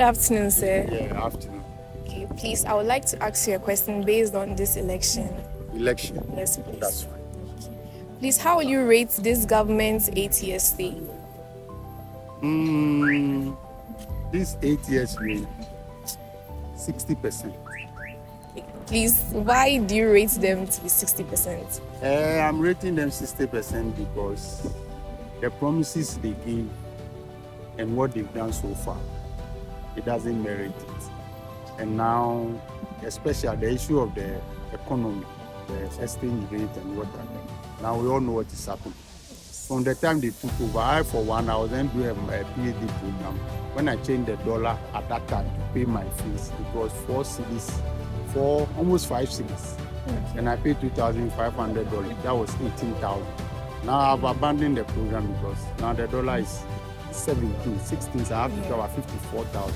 afternoon, sir. Yeah, afternoon. Okay, please, I would like to ask you a question based on this election. Election. Yes, please. That's fine. Please, how will you rate this government's 8 years stay? This 8 years rate, 60%. Please, why do you rate them to be 60%? I'm rating them 60% because the promises they gave and what they've done so far, it doesn't merit it. And now, especially the issue of the economy, the exchange rate and whatnot. Now we all know what is happening. From the time they took over, I was then doing a PhD program. When I changed the dollar at that time to pay my fees, it was 4 cedis, for almost 5 cedis. And I paid $2,500. That was 18,000. Now I've abandoned the program because now the dollar is 17, 16, so I have to cover 54,000.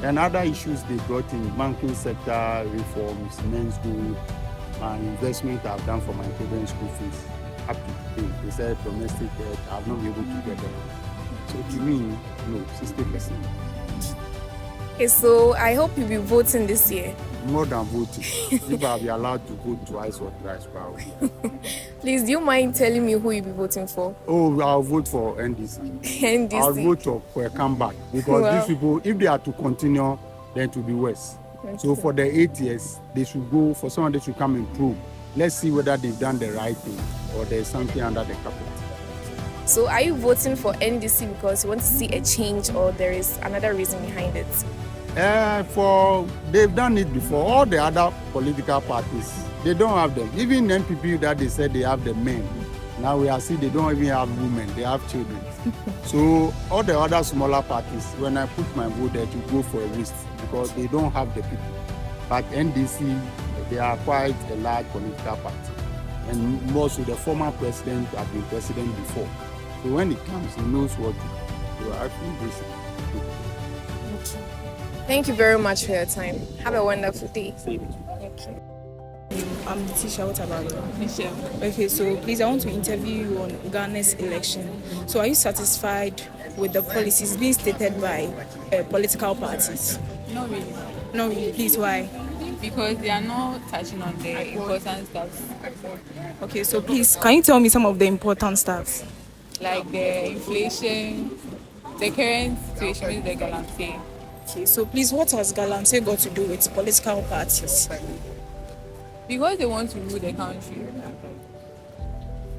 And other issues they brought in, banking sector reforms, men's school, and investment I've done for my children's school fees. Up to today, they said domestic debt, I've not been able to get them. So to me, no, 60%. Okay, so I hope you'll be voting this year. More than voting. If I'll be allowed to vote twice or thrice, probably. Please, do you mind telling me who you'll be voting for? Oh, I'll vote for NDC. NDC. I'll vote for a comeback because these people, if they are to continue, then it will be worse. So for the 8 years, they should go for someone that should come and prove. Let's see whether they've done the right thing or there's something under the carpet. So are you voting for NDC because you want to see a change or there is another reason behind it? They've done it before. All the other political parties, they don't have them. Even NPP that they said they have the men. Now we are seeing they don't even have women, they have children. So all the other smaller parties, when I put my vote there to go for a list because they don't have the people. But NDC, they are quite a large political party. And most of the former president have been president before. So when it comes, he knows what to do. I think this. Thank you very much for your time. Have a wonderful day. Thank you. I'm Tisha. What about you? Michelle. Okay, so please, I want to interview you on Ghana's election. So, are you satisfied with the policies being stated by political parties? Not really. No, please, why? Because they are not touching on the important stuff. Okay, so please, can you tell me some of the important stuff? Like the inflation, the current situation with the Galamsey. Okay, so please, what has Galamsey got to do with political parties? Because they want to rule the country,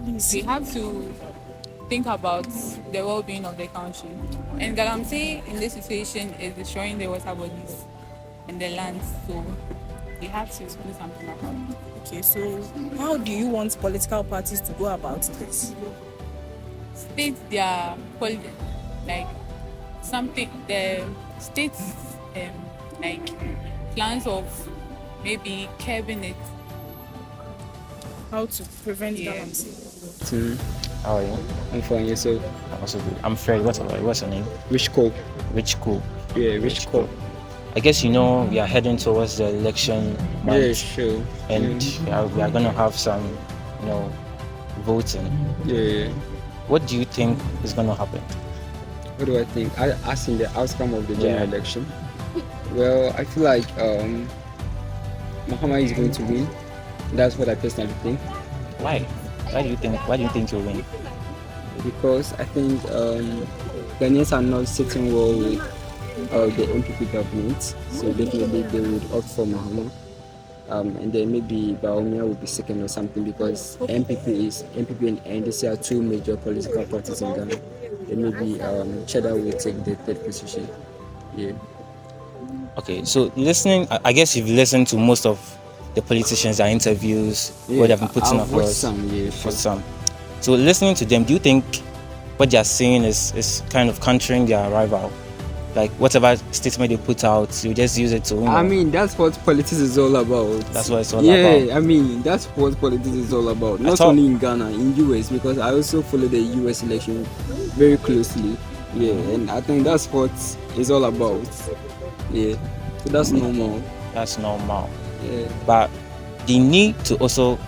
they have to think about the well-being of the country. And Galamsey in this situation is destroying the water bodies and the land, so they have to do something about it. Okay, so how do you want political parties to go about this? State their policy, like something, the states like plans of maybe cabinet. How to prevent Galamsey? How are you? I'm fine, yourself. I'm also good. I'm Fred. What's your name? Rich Cole. Rich Cool. Yeah, Rich Cole. I guess we are heading towards the election month, Yeah, sure. and we are going to have some, voting. Yeah. What do you think is going to happen? What do I think? As in the outcome of the general Yeah. election? Well, I feel like Muhammad is going to win. That's what I personally think. Why? Why do you think you'll win? Because I think Ghanaians are not sitting well with the MPP government, so definitely they would opt for Muhammad. And then maybe Baumia will be second or something because MPP and NDC are two major political parties in Ghana. Then maybe Cheddar will take the third position. Yeah. Okay, so I guess you've listened to most of the politicians' interviews, what they've been putting I've watched across. some, yeah, For sure. some. So listening to them, do you think what they're saying is kind of countering their rival? Like whatever statement they put out, you just use it to win. I mean, that's what politics is all about. That's what it's all yeah, about. I mean, that's what politics is all about. Not thought- only in Ghana, in US, because I also follow the US election very closely. Yeah, and I think that's what it's all about. Yeah, so that's normal. That's normal. Yeah. But they need to also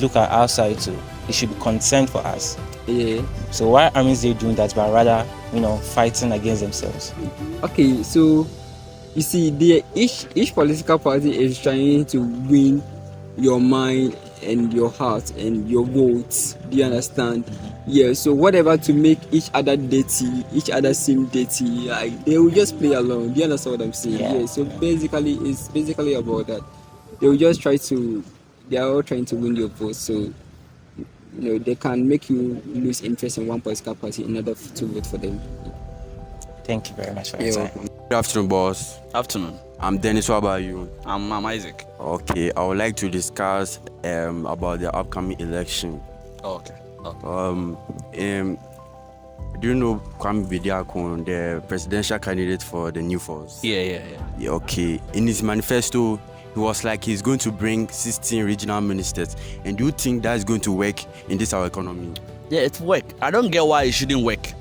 look at our side too. It should be concerned for us. Yeah. So why aren't they doing that, but rather fighting against themselves. Okay, so you see, each political party is trying to win your mind and your heart and your votes. Do you understand? Yeah. So whatever to make each other dirty, each other seem dirty, they will just play along. Do you understand what I'm saying? Yeah. So basically, it's basically about that. They will just try to. They are all trying to win your vote. So they can make you lose interest in one political party in order to vote for them. Thank you very much for your time. Good afternoon, boss. Afternoon. I'm Dennis. What about you? I'm Isaac. Okay, I would like to discuss about the upcoming election. Oh, okay. Do you know Kwame Bediako, the presidential candidate for the New Force? Yeah. Okay. In his manifesto, he was like he's going to bring 16 regional ministers. And do you think that's going to work in this our economy? Yeah, it work. I don't get why it shouldn't work.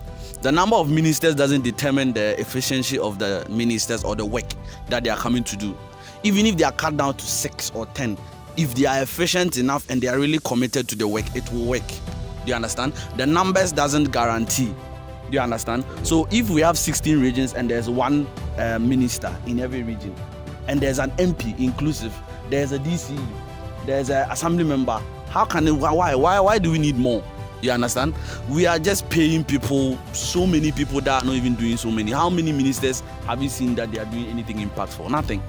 The number of ministers doesn't determine the efficiency of the ministers or the work that they are coming to do. Even if they are cut down to 6 or 10, if they are efficient enough and they are really committed to the work, it will work. Do you understand? The numbers doesn't guarantee. Do you understand? So if we have 16 regions and there's one minister in every region, and there's an MP inclusive, there's a DCE, there's an assembly member, how can it, why do we need more? You understand? We are just paying people, so many people that are not even doing so many. How many ministers have you seen that they are doing anything impactful? Nothing.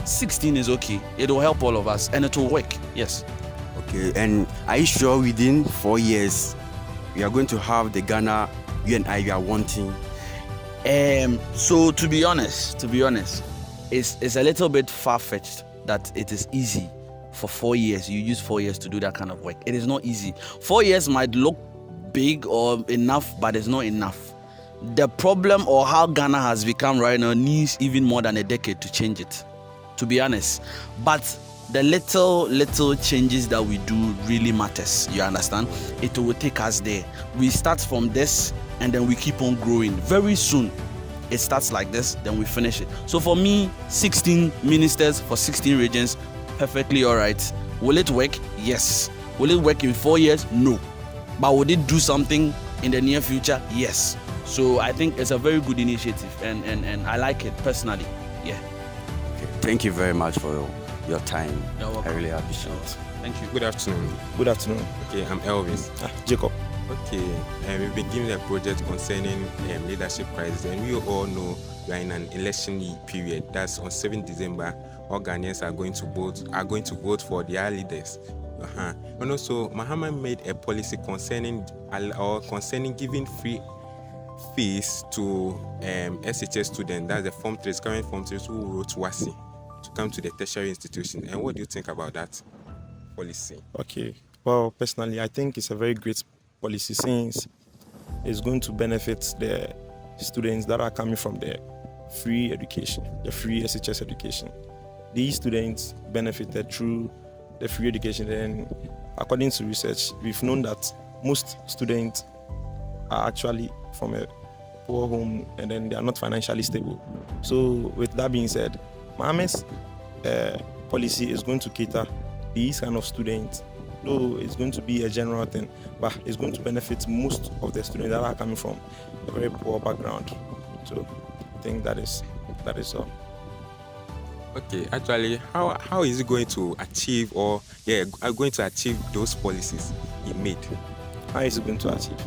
16 is okay. It will help all of us and it will work. Yes. Okay, and are you sure within 4 years we are going to have the Ghana you and I are wanting? So to be honest, it's a little bit far-fetched that it is easy for 4 years. You use 4 years to do that kind of work. It is not easy. 4 years might look big or enough, but it's not enough. The problem or how Ghana has become right now needs even more than a decade to change it, to be honest. But the little changes that we do really matters. You understand? It will take us there. We start from this and then we keep on growing. Very soon it starts like this, then we finish it. So for me, 16 ministers for 16 regions, perfectly all right. Will it work? Yes. Will it work in 4 years? No. But would it do something in the near future? Yes. So I think it's a very good initiative and I like it personally. Yeah. Okay. Thank you very much for your time. You're welcome. I really appreciate it. Thank you. Good afternoon. Good afternoon. Okay, I'm Elvis. Jacob. Okay, we've been given a project concerning leadership crisis, and we all know we are in an election period. That's on 7th December. All Ghanaians are going to vote for their leaders. And also, Mahama made a policy concerning giving free fees to SHS students. That's the Form 3, current Form 3 who wrote WASI to come to the tertiary institution. And what do you think about that policy? Okay. Well, personally, I think it's a very great policy since it's going to benefit the students that are coming from the free education, the free SHS education. These students benefited through the free education. And according to research, we've known that most students are actually from a poor home and then they are not financially stable. So with that being said, Mahama's policy is going to cater these kind of students. Though it's going to be a general thing, but it's going to benefit most of the students that are coming from a very poor background. So I think that is all. Okay, actually, how is it going to achieve going to achieve those policies he made? How is it going to achieve?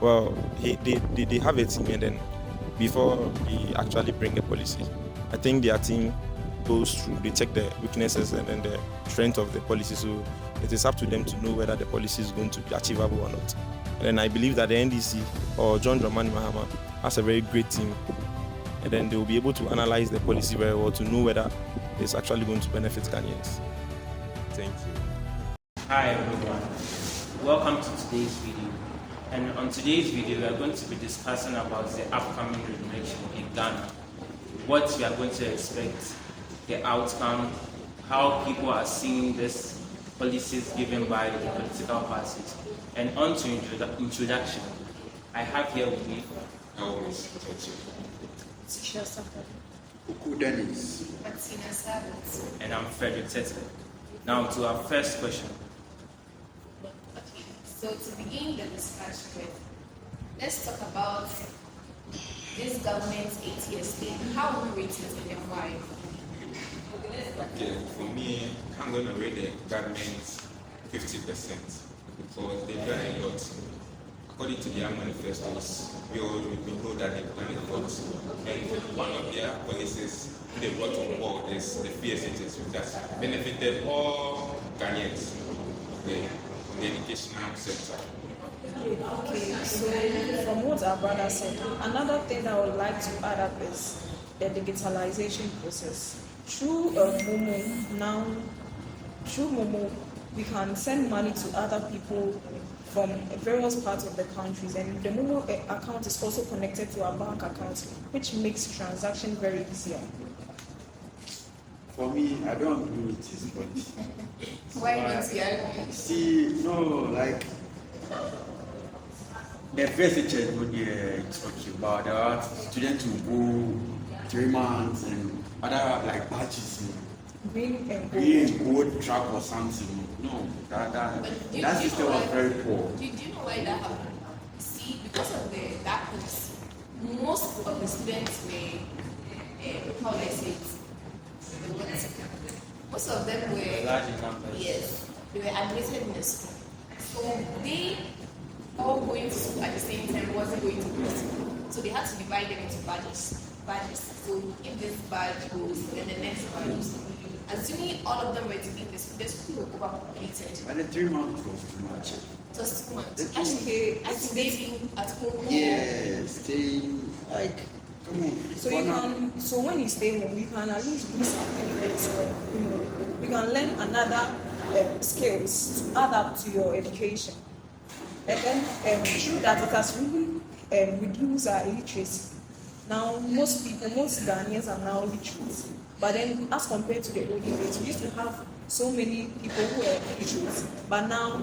Well, they have a team, and then before they actually bring a policy, I think their team goes through, they check the weaknesses and then the strength of the policy. So it is up to them to know whether the policy is going to be achievable or not. And then I believe that the NDC or John Dramani Mahama has a very great team. And then they will be able to analyze the policy very well to know whether it's actually going to benefit Ghanaians. Thank you. Hi everyone, welcome to today's video. And on today's video, we are going to be discussing about the upcoming election in Ghana. What we are going to expect, the outcome, how people are seeing this policies given by the political parties. And on to introduction, I have here with me Elvis Dennis, and I'm Frederick Tete. Now to our first question. Okay, so to begin the discussion with, let's talk about this government's 8-year stay, how will you rate it and why? Okay, for me, I'm going to rate the government 50% because they've done a lot. According to their manifestos, we know that they've done a lot. And one of their policies they brought on board is the PSHS, which has benefited all Ghanaians in the educational sector. Okay, so from what our brother said, another thing I would like to add up is the digitalization process. Through Momo, we can send money to other people from various parts of the countries, and the Momo account is also connected to our bank account, which makes transaction very easier. For me, I don't agree with this policy. Why not you? See, no, like the first teacher would be it's okay, but there are students who go 3 months and other like batches, Green and gold track or something. No, that system was very poor. Do you know why that happened? See, because of that policy, most of the students were, how do I say it? Most of them were large numbers. Yes, they were admitted in the school. So they all going to school at the same time wasn't going to go to school. So they had to divide them into badges. So if this badge goes, then the next badge goes. Assuming all of them were to be in the school will overpopulated. And the 3 months was too much. It was too much. Okay, Activating at home. Yeah, staying like come on. So when you stay home, you can at least do something else. You can learn another skills to add up to your education. And then through that, it has really reduced our illiteracy. Now, most Ghanaians are now literate. But then, as compared to the olden days, we used to have so many people who were illiterate. But now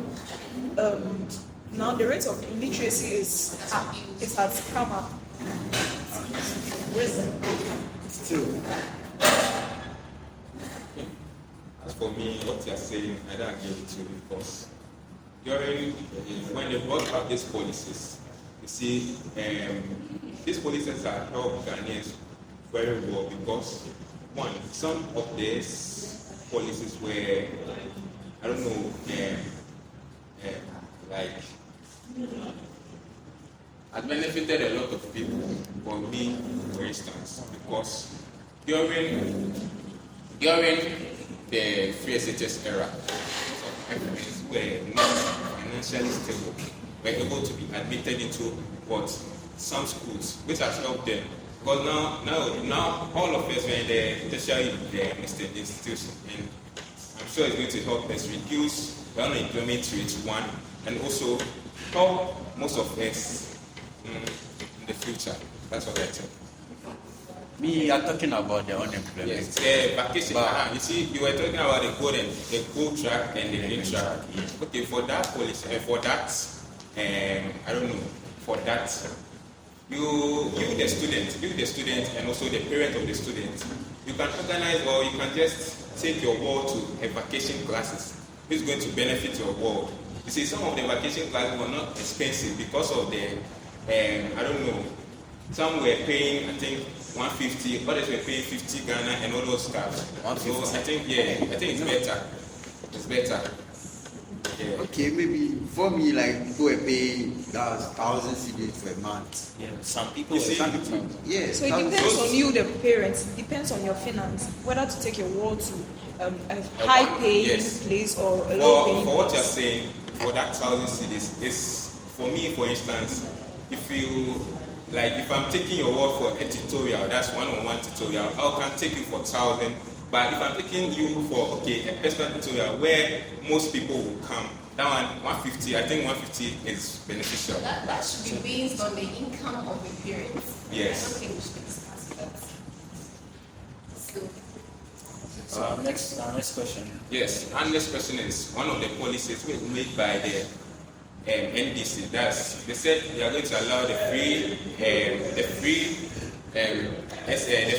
the rate of illiteracy is up. It has come up. Still. As for me, what you're saying, I don't agree with you because when they brought up these policies, you see, these policies have helped Ghanaians very well because, one, some of these policies were, I don't know, had benefited a lot of people. For me, for instance, because during the free SHS era, some Africans were not financially stable, were able to be admitted into some schools, which has helped them. Because now all of us are in the tertiary institution, and I'm sure it's going to help us reduce the unemployment rate, one, and also help most of us in the future. That's what I think. Me, you're talking about the unemployment. Yes, the vacation. You see, you were talking about the gold track and the green track. Okay, for that policy, for that, I don't know, for that, you the student, and also the parent of the student, you can organize or you can just take your ward to a vacation classes. It's going to benefit your ward. You see, some of the vacation classes were not expensive because of the, I don't know, some were paying, I think, 150, others were paying 50 Ghana and all those stuff. So I think it's better. It's better. Yeah. Okay, maybe for me, like people were paying 1,000 cedis for a month. Yeah, some people. Yeah. So it depends on you, the parents. It depends on your finance, whether to take your ward to a high-paying place or a low-paying. For what you're saying, for that 1,000 cedis, is for me, for instance, if I'm taking your word for a tutorial, that's one-on-one tutorial, I can take you for 1,000. But if I'm taking you for a personal tutorial where most people will come, that one 150. I think 150 is beneficial. That should be based on the income of the parents. Yes. I don't think we should discuss that. So our next question. Yes, our next question is one of the policies made by the NDC. They said they are going to allow the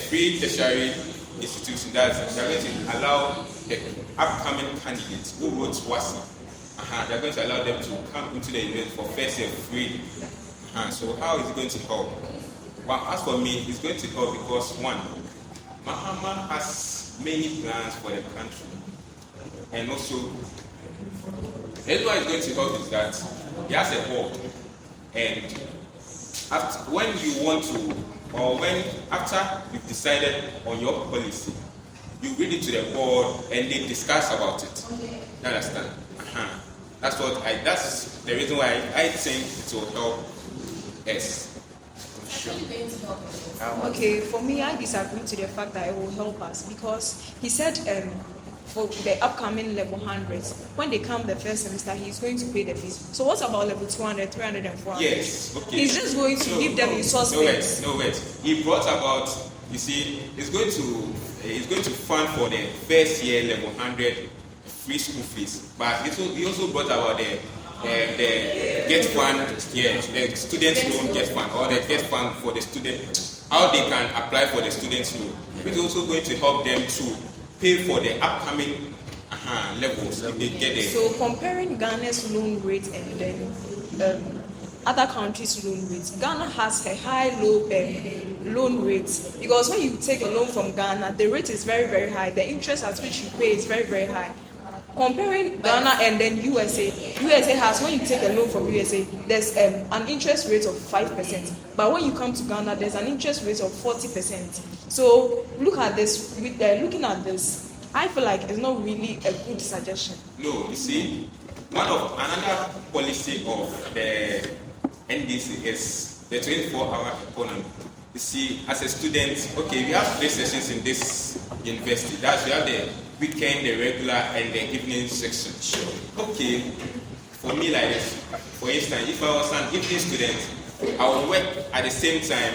free tertiary institution. They are going to allow the upcoming candidates who wrote WASI. They are going to allow them to come into the university for first year free. So how is it going to help? Well, as for me, it's going to help because one, Mahama has many plans for the country, and also, the reason why it's going to help is that he has a board, and after, when you want to, or when after you've decided on your policy, you read it to the board and they discuss about it. You understand? That's the reason why I think it will help us. Sure. Okay, for me, I disagree to the fact that it will help us because he said for the upcoming level 100s, when they come the first semester, he's going to pay the fees. So what about level 200, 300, and 400? Yes, okay. He's just going to give them resource base. No wait. He brought about, you see, he's going to fund for the first year level 100 free school fees, but he also brought about the get fund, the student loan get fund, or the get fund for the student, how they can apply for the student loan. It's also going to help them to pay for the upcoming levels if they get it. So comparing Ghana's loan rate and then other countries' loan rates, Ghana has a high loan rate because when you take a loan from Ghana, the rate is very, very high. The interest at which you pay is very, very high. Comparing Ghana and then USA has, when you take a loan from USA, there's an interest rate of 5%. But when you come to Ghana, there's an interest rate of 40%. So look at this. Looking at this, I feel like it's not really a good suggestion. No, you see, another policy of the NDC is the 24-hour economy. You see, as a student, okay, we have 3 sessions in this university. That's we have the weekend, the regular, and the evening section. Sure. Okay, for me like this, for instance, if I was an evening student, I would work at the same time,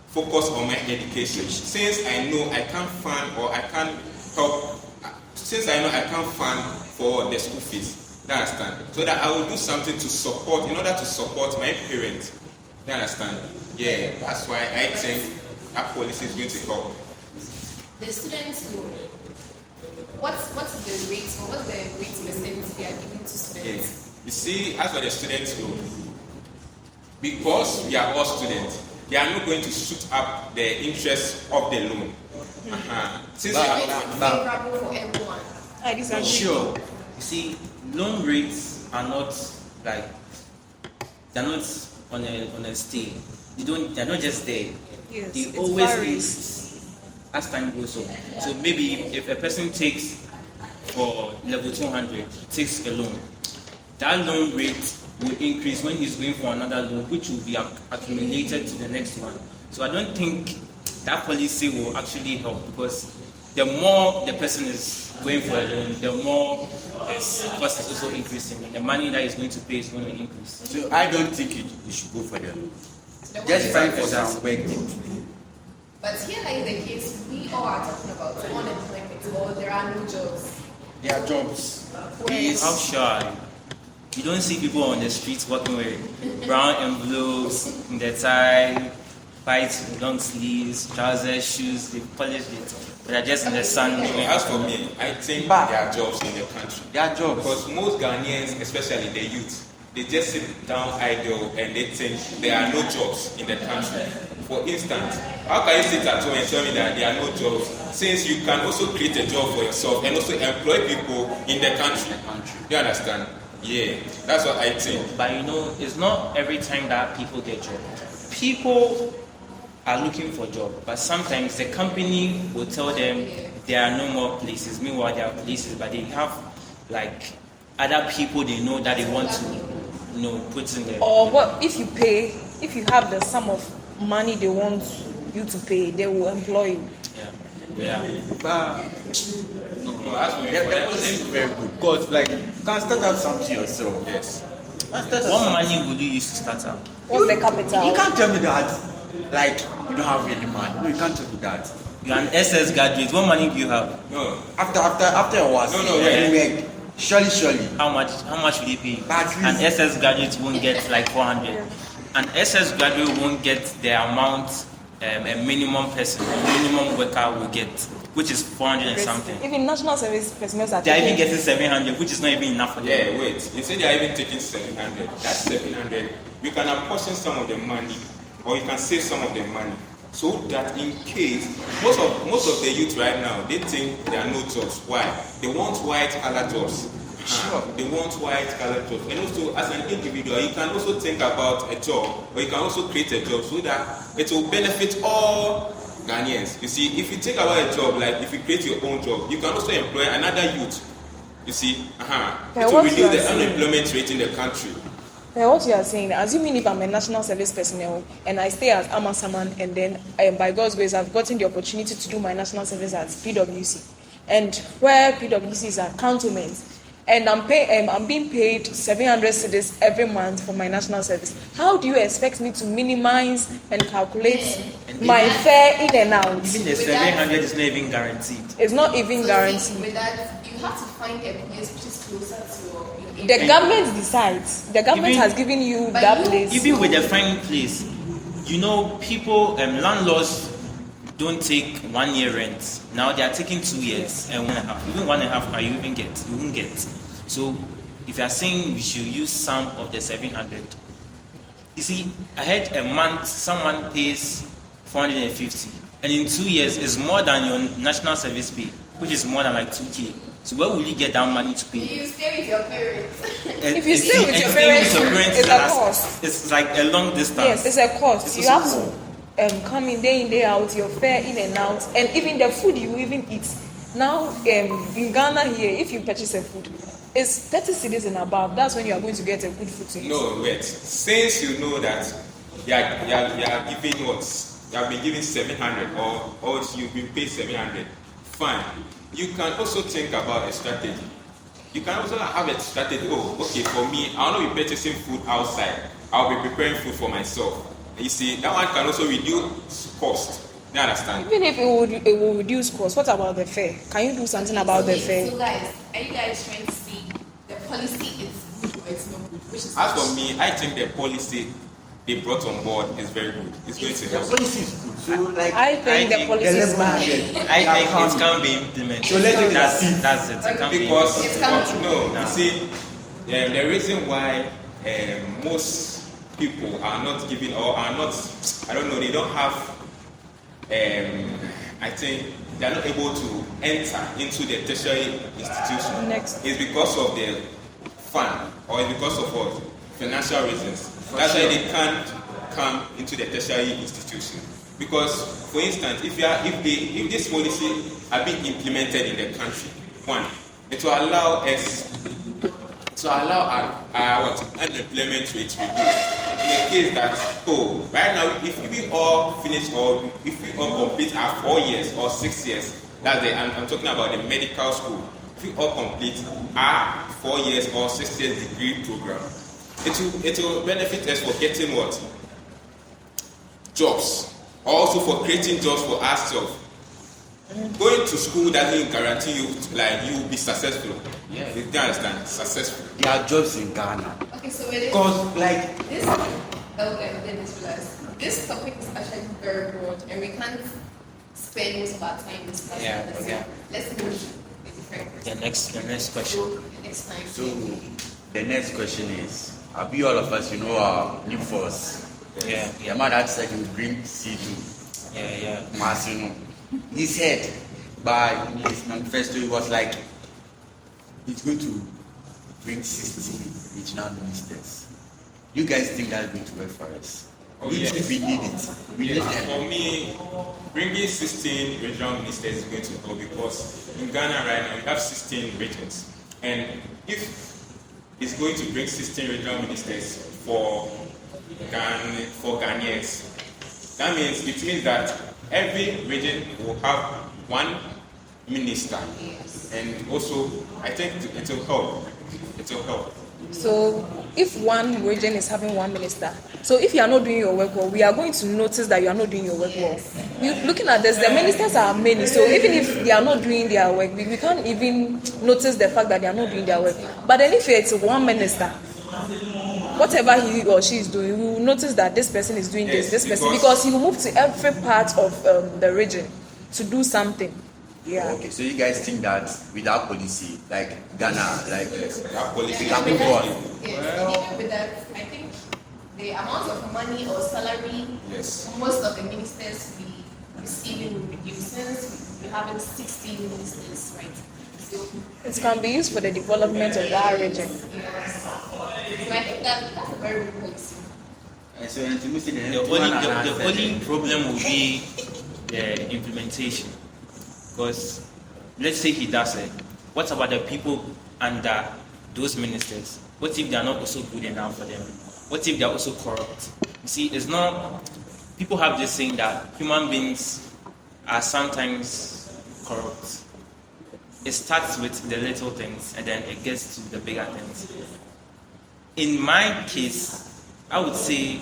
focus on my education. Since I know I can't fund or I can't help, since I know I can't fund for the school fees, you understand? So that I will do something to support, in order to support my parents. You understand? Yeah, that's why I think that policy is going to help. The students loan. What's the rate or what's the rate percentage they are giving to students? Yeah. You see, as for the students loan, because we are all students, they are not going to shoot up the interest of the loan. Since favorable for everyone. I disagree. Sure. You see, loan rates are not like, they're not on a stay. They're not just there. Yes, they it's always varies. As time goes on. So maybe if a person takes for level 200, takes a loan, that loan rate will increase when he's going for another loan, which will be accumulated to the next one. So I don't think that policy will actually help because the more the person is going for a loan, the more his cost is also increasing, and the money that he's going to pay is going to increase. So I don't think you should go for the loan. Just find for some work. But here like the case, we all are talking about unemployment or there are no jobs. There are jobs. How sure? You don't see people on the streets walking with brown envelopes in their tie, white long sleeves, trousers, shoes, they polished it. They're just in the sun. As for me, I think there are jobs in the country. There are jobs. Because most Ghanaians, especially the youth, they just sit down idle and they think there are no jobs in the country. For instance, how can you sit at home and tell me that there are no jobs since you can also create a job for yourself and also employ people in the country? You understand? Yeah, that's what I think. But you know, it's not every time that people get jobs. People are looking for jobs, but sometimes the company will tell them there are no more places. Meanwhile, there are places, but they have like other people they know that they want to, put in there. Or what if you have the sum of money they want you to pay, they will employ you. Yeah. But that wasn't very good because like you can start up something yourself. Yes. What money would you use to start up? What's the capital? You can't tell me that like you don't have any money. No, you can't tell me that. You're an SS graduate. What money do you have? No. After a while, surely. How much will they pay you? An SS graduate won't get like 400. An SS graduate won't get the amount a minimum worker will get, which is 400 and something. Even national service personnel are even getting 700, which is not even enough for them. Yeah, wait. You say they are even taking 700. That's 700. We can apportion some of the money or you can save some of the money, so that in case most of the youth right now, they think there are no jobs. Why? They want white collar jobs. Sure. They want white collar jobs. And also, as an individual, you can also think about a job, or you can also create a job so that it will benefit all Ghanaians. You see, if you think about a job, like if you create your own job, you can also employ another youth. You see, it will reduce the unemployment rate in the country. What you are saying, assuming if I'm a national service personnel and I stay as Amasaman, and then by God's grace I've gotten the opportunity to do my national service at PwC, and where PwC is a cantonment, and I'm being paid 700 cedis every month for my national service. How do you expect me to minimize and calculate my fare in and out? Even the 700 is not even guaranteed. It's not even guaranteed. With that, you have to find a place which is closer to your. The government decides. The government has given you that place. Even with the fine place, you know, people, landlords don't take 1 year rent. Now they are taking 2 years and 1.5. Even 1.5, you won't get. So if you are saying we should use some of the 700, you see, I had a month someone pays 450, and in 2 years is more than your national service pay, which is more than like 2K. So where will you get that money to pay? You stay with your parents. If you stay with your parents, it's a cost. It's like a long distance. Yes, it's a cost. You have to come in day out, your fare in and out, and even the food you even eat. Now, in Ghana here, if you purchase a food, it's 30 cedis and above. That's when you are going to get a good food to eat. No, wait. Since you know that you are giving what? You have been given 700 or you've been paid 700, fine. You can also think about a strategy. You can also have a strategy. Oh, okay, for me, I'll not be purchasing food outside. I'll be preparing food for myself. And you see, that one can also reduce cost. You understand? Even if it will reduce cost, what about the fare? Can you do something about the fare? So guys, are you guys trying to see the policy is good or it's not good? Which is As for me, I think the policy they brought on board is very good. It's going to help. The policy is good. So, like, I think the policy is bad. I think it can be implemented. So let's take that's it. It can be Because implemented. you see, the reason why most people are not giving or are not, I don't know, they don't have. I think they are not able to enter into the tertiary institution. It's because of the fund or it's because of what? Financial reasons. That's why they can't come into the tertiary institution. Because, for instance, if this policy are being implemented in the country, one, it will allow us to allow our unemployment rate to reduce. In the case that, right now, if we all finish or if we all complete our 4 years or 6 years, I'm talking about the medical school, if we all complete our 4 years or 6 years degree program, it will benefit us for getting what? Jobs. Also for creating jobs for ourselves. Going to school doesn't guarantee you you will be successful. Yeah. You can understand? Successful. There are jobs in Ghana. Okay, so it is. Because this topic is actually very broad, and we can't spend most of our time discussing this. Yeah. Let's move to a different question. The next question. Next time. So the next question is, all of us, our new force. Yeah. The man that said he would bring C2. Yeah. Masino. He said by his manifesto, it was like he's going to bring 16 regional ministers. You guys think that's going to work for us? Oh, we yes. need it. We need them. For me, bringing 16 regional ministers is going to go because in Ghana right now we have 16 regions, and if it's going to bring 16 regional ministers for Ghanaians, that means it means that every region will have one minister, and also I think it will help. It will help. So if one region is having one minister, so if you are not doing your work well, we are going to notice that you are not doing your work well. Looking at this, the ministers are many, so even if they are not doing their work, we can't even notice the fact that they are not doing their work. But then if it's one minister, whatever he or she is doing, we will notice that this person is doing this person, because he will move to every part of the region to do something. Yeah. Okay, so you guys think that without policy, like Ghana, that policy can move on? Yes, even with that, I think the amount of money or salary Yes. most of the ministers we receiving will reduce since we having 16 ministers, right? So It can be used for the development of that region. yes. So I think that's a very good policy. So, and to me, The only problem will be the implementation. Because let's say he does it. What about the people under those ministers? What if they are not also good enough for them? What if they are also corrupt? You see, it's not. People have this saying that human beings are sometimes corrupt. It starts with the little things and then it gets to the bigger things. In my case, I would say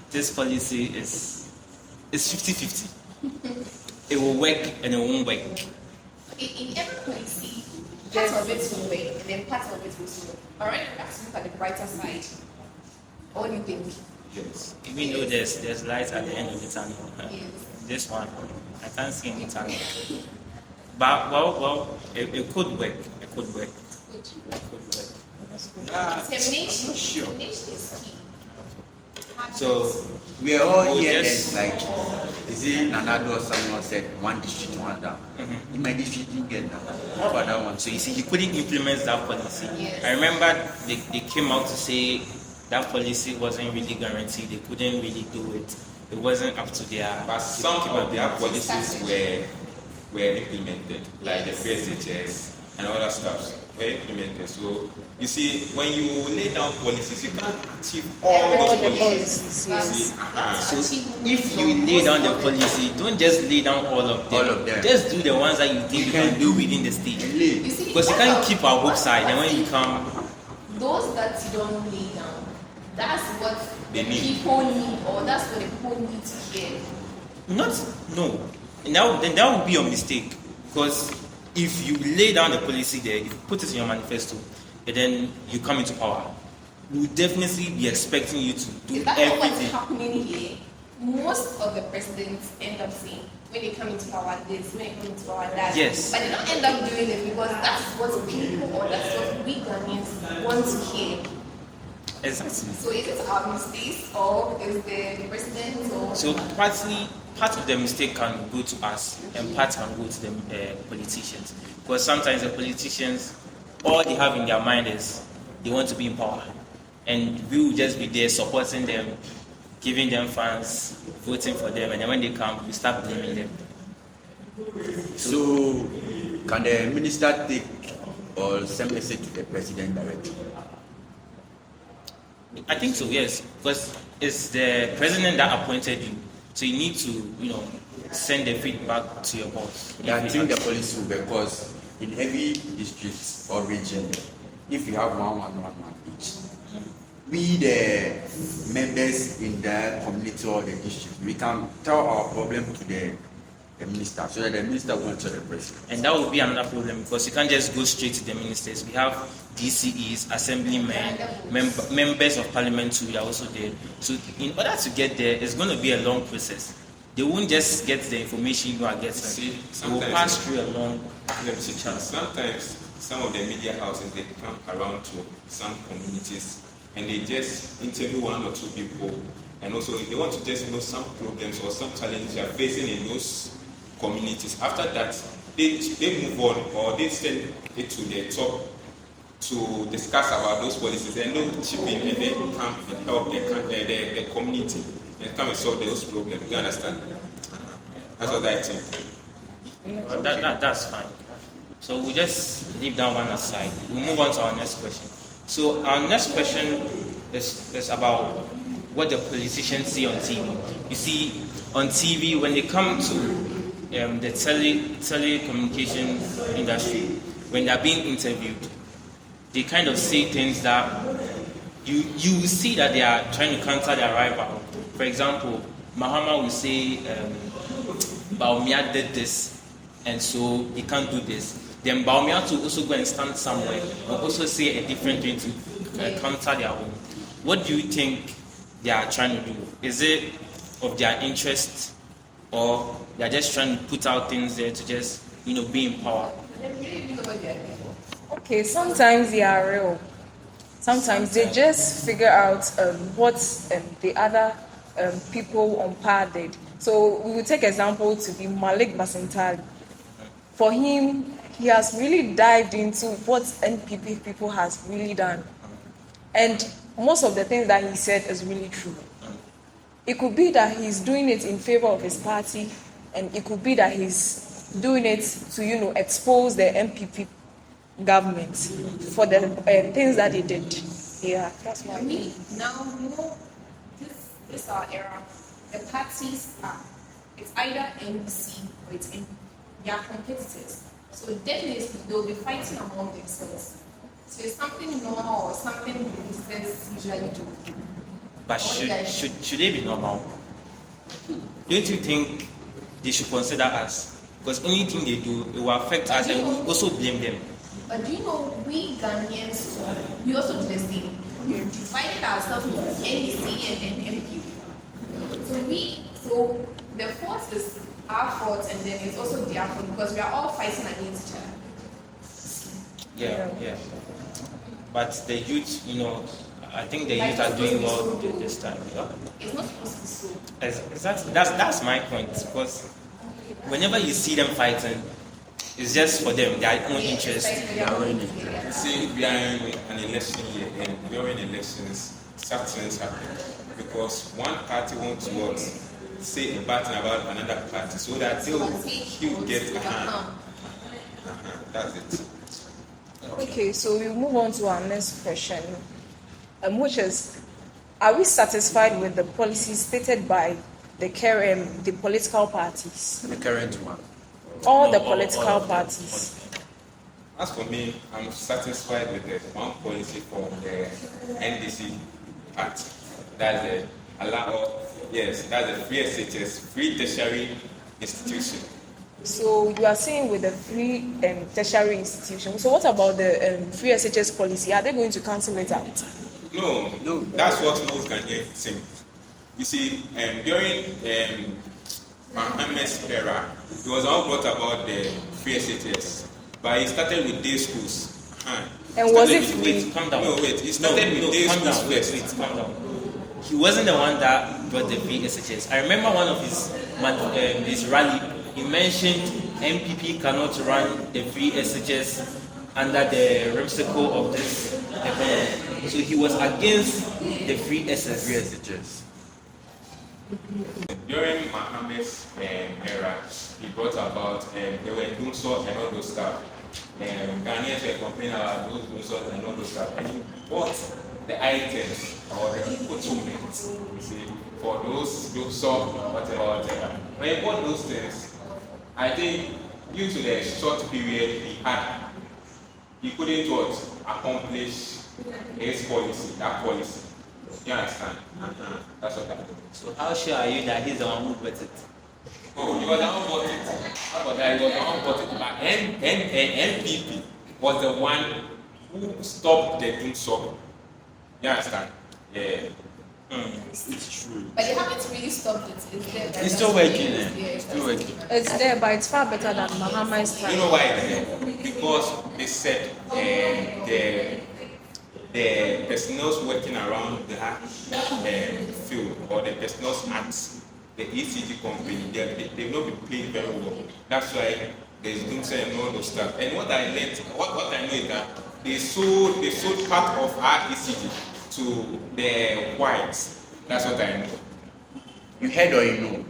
this policy is 50-50. It will work and it won't work. In every policy, part of it will work and then part of it will work. Alright, let's look at the brighter side. What do you think? Yes. Even though there's light at the end of the tunnel. Yes. This one, I can't see any tunnel. But well, it could work. It could work. Good. It could work. Determination. Sure. Determination is key. So we are all we'll here just- and like, is it Nanado or someone said one district, one down? Mhm. In my district, didn't get that. How about that one? So you see, he couldn't implement that policy. Yes. I remember they came out to say that policy wasn't really guaranteed. They couldn't really do it. It wasn't up to their. But some of their policies were implemented, like the PSHS and all that stuff were implemented. So you see, when you lay down policies, you can't achieve all those policies. You see, So if you lay down the policy, don't just lay down all of them. All of them. Just do the ones that you think you can do within the state. You see, Because you can't keep our hopes high. Then when you come, those that you don't lay down, that's what They the need. people need, or that's what the people need to hear. no. Now then that would be your mistake. Because if you lay down the policy there, if you put it in your manifesto, and then you come into power, we will definitely be expecting you to do Is that not what's everything. happening here? Most of the presidents end up saying, when they come into power this, when they come into power that. Yes. But they don't end up doing it because that's what people or that's what we Ghanaians want to hear. Exactly. So is it our mistakes or is the president or So partly, part of the mistake can go to us and part can go to the politicians. Because sometimes the politicians, all they have in their mind is they want to be in power. And we will just be there supporting them, giving them funds, voting for them, and then when they come, we start blaming them. So, can the minister take or send message to the president directly? I think so, yes. Because it's the president that appointed you. So you need to, send the feedback to your boss. I think the policy will be because in every district or region, if you have one each, we the members in the community or the district, we can tell our problem to the minister so that the minister will tell the president. And that will be another problem because you can't just go straight to the ministers. We have DCEs, assemblymen, members of parliament too, they are also there. So in order to get there, it's going to be a long process. They won't just get the information you are getting. See, They will pass through a long sometimes some of the media houses they come around to some communities and they just interview one or two people, and also they want to just know some problems or some challenges they are facing in those communities. After that, they move on or they send it to the top to discuss about those policies and they'll chip in and then come and help the community and come and solve those problems. You understand? That's what I think. That's fine. So we just leave that one aside. We'll move on to our next question. So our next question is about what the politicians see on TV. You see, on TV, when they come to the telecommunication industry, when they're being interviewed, they kind of say things that you will see that they are trying to counter their rival. For example, Mahama will say, Baumia did this, and so he can't do this. Then Baumia to also go and stand somewhere and also say a different thing to counter their own. What do you think they are trying to do? Is it of their interest, or they are just trying to put out things there to just, be in power? Okay, sometimes they are real. Sometimes they just figure out what the other people on par did. So we will take example to be Malik Basintali. For him, he has really dived into what NPP people has really done. And most of the things that he said is really true. It could be that he's doing it in favor of his party, and it could be that he's doing it to, expose the NPP government for the things that they did. Yeah, that's why. Now, this our era. The parties it's either NDC or it's NPP. They are competitors. So definitely they'll be fighting among themselves. So it's something normal or something ministers usually do. But should they be normal? Don't you think they should consider us? Because anything they do, it will affect us and we also blame them. But do you know, we Ghanaians, we also do the same. We divided ourselves into NDC and NPP. So the fault is our fault, and then it's also their fault because we are all fighting against each other. Yeah. But the youth, I think the youth are doing well this time. It's not supposed to be so. Exactly. That's my point. Because whenever you see them fighting, it's just for them, their own interest. See, we are in an election year, and during elections, such things happen. Because one party wants to say a bad thing about another party, so that he'll get a hand. That's it. Okay, so we'll move on to our next question, which is, are we satisfied with the policies stated by the political parties? The current one. All the political parties. As for me, I'm satisfied with the one policy from the NDC Act. That's the free SHS, free tertiary institution. So you are saying with the free tertiary institution. So what about the free SHS policy? Are they going to cancel it out? No. That's what most Ghanaians think. You see, during Mohammed's era, it was all brought about the free SHS, but it started with day schools. And was it free? Wait, calm down. No, wait. It started with day schools first. Wait, calm down. He wasn't the one that brought the free SHS. I remember one of his rally. He mentioned MPP cannot run the free SHS under the remsicle of this economy. So he was against the free SHS. During Mohammed's era, he brought about, they were doing so and all those stuff. Ghanaians were complaining about those doing so and all those stuff. And he bought the items or the equipment, you see, for those so whatever. When he bought those things, I think due to the short period he had, he couldn't accomplish his policy, that policy. You understand? That's what happened. So how sure are you that he's the one who bought it? Oh, he was the one who bought it. How about that? He was the one who bought it. But NPP was the one who stopped the doing so. You understand? Yeah. It's true. But they haven't really stopped it. It's there. It's still working. It's still working. It's there, but it's far better than Muhammad's time. You know why it's there? Because they said the personnel working around that field or the personnel at the ECG company, they've not been paid very well. That's why there's doing and all those stuff. And what I learned, what I know is that they sold part of our ECG to the whites. That's what I know. You heard or you know?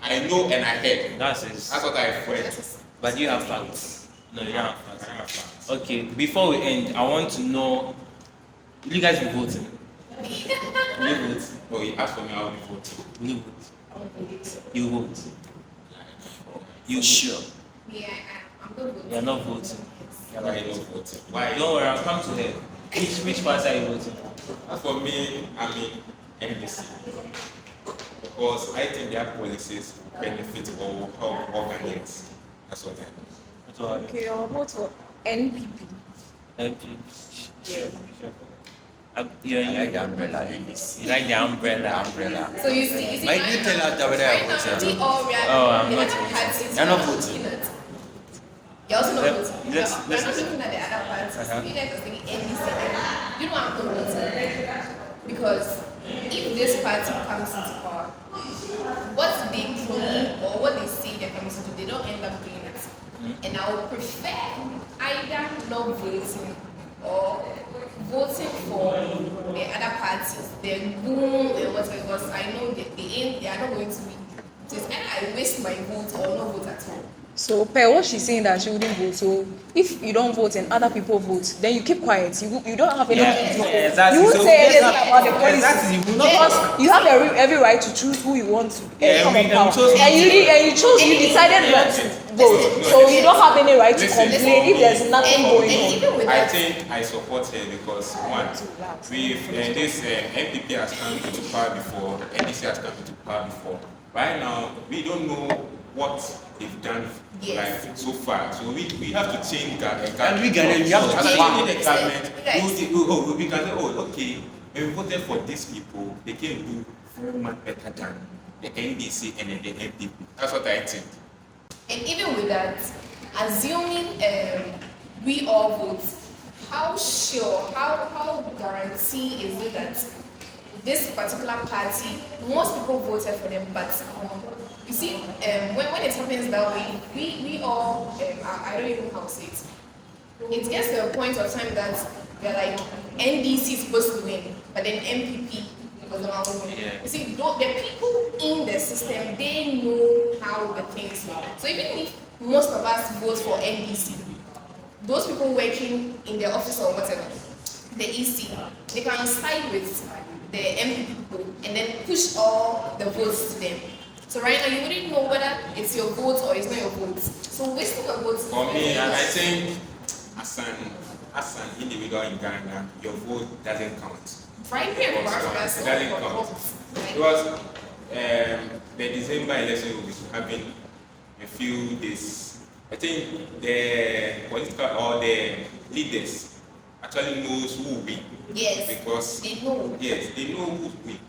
I know and I heard. That's what I heard. But you have facts. No, you don't have facts. I have facts. Okay, before we end, I want to know, will you guys be voting? Will you vote? Oh, you asked for me, I will be voting. Will you vote? You vote. You sure? Yeah, I'm going to vote. You're not voting. Why are you not voting? Why? Don't worry, I'll come to her. Which party are you voting? As for me, I mean NDC. Because I think their policies benefit all Ghanaians. That's what I know. Okay, I'll vote for NPP. NPP. You like the umbrella, NDC. You like the umbrella. So you see Why do you tell us that we're I'm not You're not voting. You're also not voting. let's- You're let's not listen. looking at the other parties. Uh-huh. You guys are thinking NDC. You know I'm not voting. Because if this party comes into power, what they claim or what they say they're coming to do, they don't end up doing it. And I would prefer either not voting or voting for the other parties, the boom and whatever, because I know that they are not going to be. So it's either I waste my vote or not vote at all. So, per what she's saying that she wouldn't vote. So, if you don't vote and other people vote, then you keep quiet. You don't have anything to say. exactly. You won't So, say anything yes, about the policy. exactly. You will not- Because you have every right to choose who you want to come we on power. chose- And you chose. You decided not to vote. So you don't have any right to Listen, complain if there's nothing going on. Even with I that, think I support her because one, this MPP has come into power before, NDC has come into power before. Right now, we don't know what they've done Yes. like so far. So we have to change that. And we Ghanaians, we have to As change. a the government, Yes. we can say, oh, okay, when we voted for these people, they can do 4 months better than the NDC and then the MPP. That's what I think. and even with that, assuming we all vote, how guarantee is it that this particular party, most people voted for them, but you see, when it happens that way, we all, I don't even know how to say it. It gets to a point of time that we're like, NDC is supposed to win, but then MPP was the one who won. Yeah. You see, the people in the system, they know how the things work. So even if most of us vote for NDC, those people working in the office or whatever, the EC, they can side with the MPP people and then push all the votes to them. So right now you wouldn't know whether it's your vote or it's not your vote. So wasting your votes. For me, I think as an individual in Ghana, your vote doesn't count. Right here, It doesn't count. Because the December election will be happening a few days. I think the political or the leaders actually knows who will win. Yes. Because they know. yes, they know who will win.